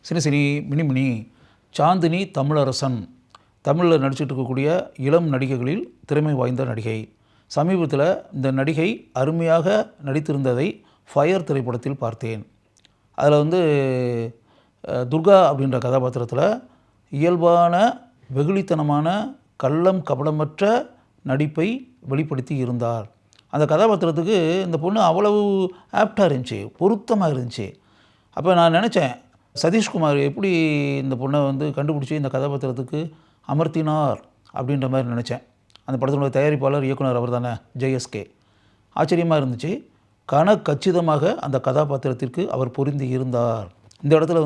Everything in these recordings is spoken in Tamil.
சினி சினி மினிமினி சாந்தினி தமிழரசன் தமிழில் நடிச்சிட்டு இருக்கக்கூடிய இளம் நடிகைகளில் திறமை வாய்ந்த நடிகை. சமீபத்தில் இந்த நடிகை அருமையாக நடித்திருந்ததை ஃபயர் திரைப்படத்தில் பார்த்தேன். அதில் துர்கா அப்படின்ற கதாபாத்திரத்தில் இயல்பான வெகுளித்தனமான கள்ளம் கபடமற்ற நடிப்பை வெளிப்படுத்தி இருந்தார். அந்த கதாபாத்திரத்துக்கு இந்த பொண்ணு அவ்வளவு ஆப்டாக இருந்துச்சு, பொருத்தமாக இருந்துச்சு. அப்போ நான் நினச்சேன், சதீஷ்குமார் எப்படி இந்த பொண்ணை கண்டுபிடிச்சி இந்த கதாபாத்திரத்துக்கு அமர்த்தினார் அப்படின்ற மாதிரி நினச்சேன். அந்த படத்தினுடைய தயாரிப்பாளர் இயக்குனர் அவர் தானே, JSK. ஆச்சரியமாக இருந்துச்சு. கச்சிதமாக அந்த கதாபாத்திரத்திற்கு அவர் பொருந்தி இருந்தார். இந்த இடத்துல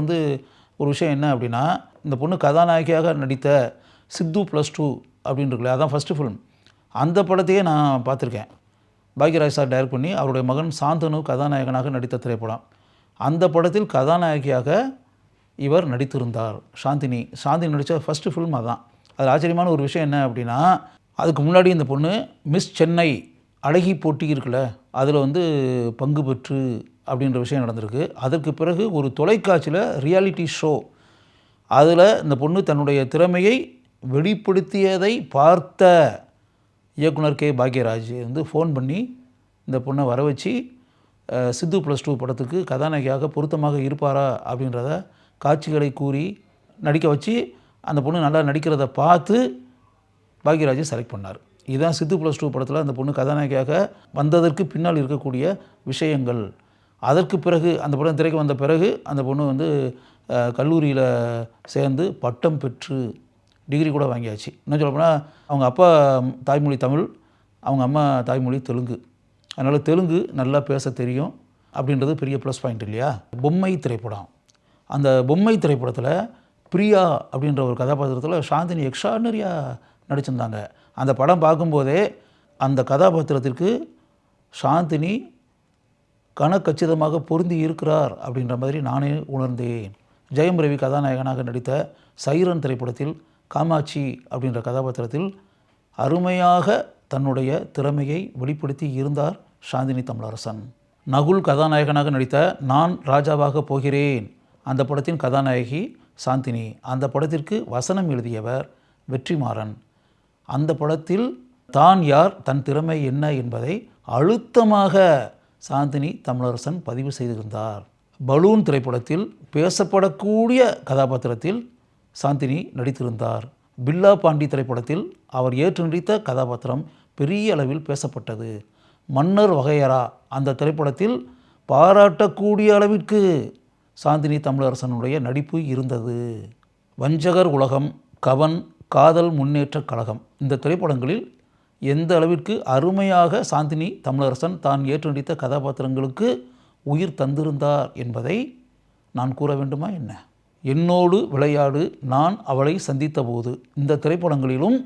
ஒரு விஷயம் என்ன அப்படின்னா, இந்த பொண்ணு கதாநாயகியாக நடித்த சித்து +2 அப்படின்னு இருக்குல்ல, அதான் ஃபஸ்ட்டு ஃபிலிம். அந்த படத்தையே நான் பார்த்துருக்கேன். பாக்யராஜ் சார் டைரக்ட் பண்ணி அவருடைய மகன் சாந்தனு கதாநாயகனாக நடித்த திரைப்படம். அந்த படத்தில் கதாநாயகியாக இவர் நடித்திருந்தார். சாந்தினி நடித்த ஃபஸ்ட்டு ஃபிலிம் அதான். அதில் ஆச்சரியமான ஒரு விஷயம் என்ன அப்படின்னா, அதுக்கு முன்னாடி இந்த பொண்ணு மிஸ் சென்னை அழகி போட்டி இருக்குல்ல, அதில் பங்கு பெற்று அப்படின்ற விஷயம் நடந்திருக்கு. அதற்கு பிறகு ஒரு தொலைக்காட்சியில் ரியாலிட்டி ஷோ, அதில் இந்த பொண்ணு தன்னுடைய திறமையை வெளிப்படுத்தியதை பார்த்த இயக்குனர் K. பாக்யராஜ் ஃபோன் பண்ணி இந்த பொண்ணை வர வச்சு சித்து +2 படத்துக்கு கதாநாயகியாக பொருத்தமாக இருப்பாரா அப்படின்றத காட்சிகளை கூறி நடிக்க வச்சு அந்த பொண்ணு நல்லா நடிக்கிறத பார்த்து பாக்யராஜை செலக்ட் பண்ணார். இதுதான் சித்து +2 படத்தில் அந்த பொண்ணு கதாநாயகியாக வந்ததற்கு பின்னால் இருக்கக்கூடிய விஷயங்கள். அதற்கு பிறகு அந்த படம் திரைக்கு வந்த பிறகு அந்த பொண்ணு கல்லூரியில் சேர்ந்து பட்டம் பெற்று டிகிரி கூட வாங்கியாச்சு. இன்னும் சொல்லப்போனால் அவங்க அப்பா தாய்மொழி தமிழ், அவங்க அம்மா தாய்மொழி தெலுங்கு. அதனால் தெலுங்கு நல்லா பேச தெரியும் அப்படின்றது பெரிய ப்ளஸ் பாயிண்ட் இல்லையா. பொம்மை திரைப்படம், அந்த பொம்மை திரைப்படத்தில் பிரியா அப்படின்ற ஒரு கதாபாத்திரத்தில் சாந்தினி எக்ஸ்ட்ரானரியாக நடிச்சிருந்தாங்க. அந்த படம் பார்க்கும்போதே அந்த கதாபாத்திரத்திற்கு சாந்தினி கச்சிதமாக பொருந்தி இருக்கிறார் அப்படின்ற மாதிரி நானே உணர்ந்தேன். ஜெயம் ரவி கதாநாயகனாக நடித்த சைரன் திரைப்படத்தில் காமாட்சி அப்படின்ற கதாபாத்திரத்தில் அருமையாக தன்னுடைய திறமையை வெளிப்படுத்தி இருந்தார் சாந்தினி தமிழரசன். நகுல் கதாநாயகனாக நடித்த நான் ராஜாவாக போகிறேன் அந்த படத்தின் கதாநாயகி சாந்தினி. அந்த படத்திற்கு வசனம் எழுதியவர் வெற்றிமாறன். அந்த படத்தில் தான் யார், தன் திறமை என்ன என்பதை அழுத்தமாக சாந்தினி தமிழரசன் பதிவு செய்திருந்தார். பலூன் திரைப்படத்தில் பேசப்படக்கூடிய கதாபாத்திரத்தில் சாந்தினி நடித்திருந்தார். பில்லா பாண்டி திரைப்படத்தில் அவர் ஏற்று நடித்த கதாபாத்திரம் பெரிய அளவில் பேசப்பட்டது. மன்னர் வகையறா அந்த திரைப்படத்தில் பாராட்டக்கூடிய அளவிற்கு சாந்தினி தமிழரசனுடைய நடிப்பு இருந்தது. வஞ்சகர் உலகம், கவன், காதல் முன்னேற்ற கழகம் இந்த திரைப்படங்களில் எந்த அளவிற்கு அருமையாக சாந்தினி தமிழரசன் தான் ஏற்று நடித்த கதாபாத்திரங்களுக்கு உயிர் தந்திருந்தார் என்பதை நான் கூற வேண்டுமா என்ன? என்னோடு விளையாடு, நான் அவளை சந்தித்த போது இந்த திரைப்படங்களிலும்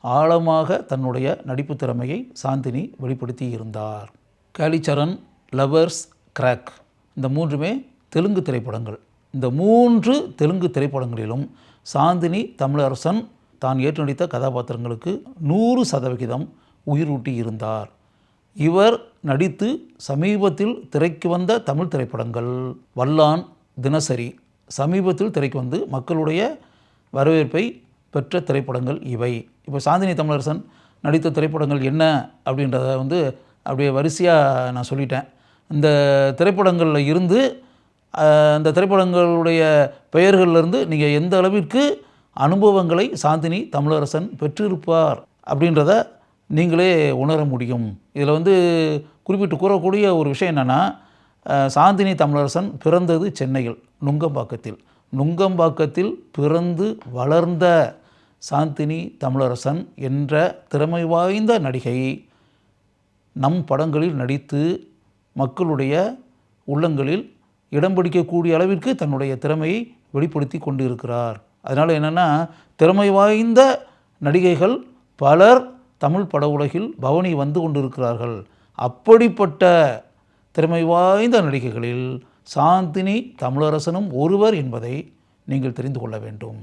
ஆழமாக தன்னுடைய நடிப்பு திறமையை சாந்தினி வெளிப்படுத்தி இருந்தார். காலிச்சரண், லவர்ஸ், கிராக் இந்த மூன்றுமே தெலுங்கு திரைப்படங்கள். இந்த 3 தெலுங்கு திரைப்படங்களிலும் சாந்தினி தமிழரசன் தான் ஏற்று நடித்த கதாபாத்திரங்களுக்கு 100% உயிரூட்டி இருந்தார். இவர் நடித்து சமீபத்தில் திரைக்கு வந்த தமிழ் திரைப்படங்கள் வல்லான், தினசரி சமீபத்தில் திரைக்கு வந்து மக்களுடைய வரவேற்பை பெற்ற திரைப்படங்கள் இவை. இப்போ சாந்தினி தமிழரசன் நடித்த திரைப்படங்கள் என்ன அப்படின்றத அப்படியே வரிசையாக நான் சொல்லிட்டேன். இந்த திரைப்படங்களில் இருந்து அந்த திரைப்படங்களுடைய பெயர்களிலிருந்து நீங்கள் எந்த அளவிற்கு அனுபவங்களை சாந்தினி தமிழரசன் பெற்றிருப்பார் அப்படின்றத நீங்களே உணர முடியும். இதில் குறிப்பிட்டு கூறக்கூடிய ஒரு விஷயம் என்னென்னா, சாந்தினி தமிழரசன் பிறந்தது சென்னையில் நுங்கம்பாக்கத்தில். நுங்கம்பாக்கத்தில் பிறந்து வளர்ந்த சாந்தினி தமிழரசன் என்ற திறமை வாய்ந்த நடிகை நம் படங்களில் நடித்து மக்களுடைய உள்ளங்களில் இடம் பிடிக்கக்கூடிய அளவிற்கு தன்னுடைய திறமையை வெளிப்படுத்தி கொண்டு இருக்கிறார். அதனால் என்னென்னா, திறமை வாய்ந்த நடிகைகள் பலர் தமிழ் பட உலகில் பவனி வந்து கொண்டிருக்கிறார்கள். அப்படிப்பட்ட திறமை வாய்ந்த நடிகைகளில் சாந்தினி தமிழரசனும் ஒருவர் என்பதை நீங்கள் தெரிந்து கொள்ள வேண்டும்.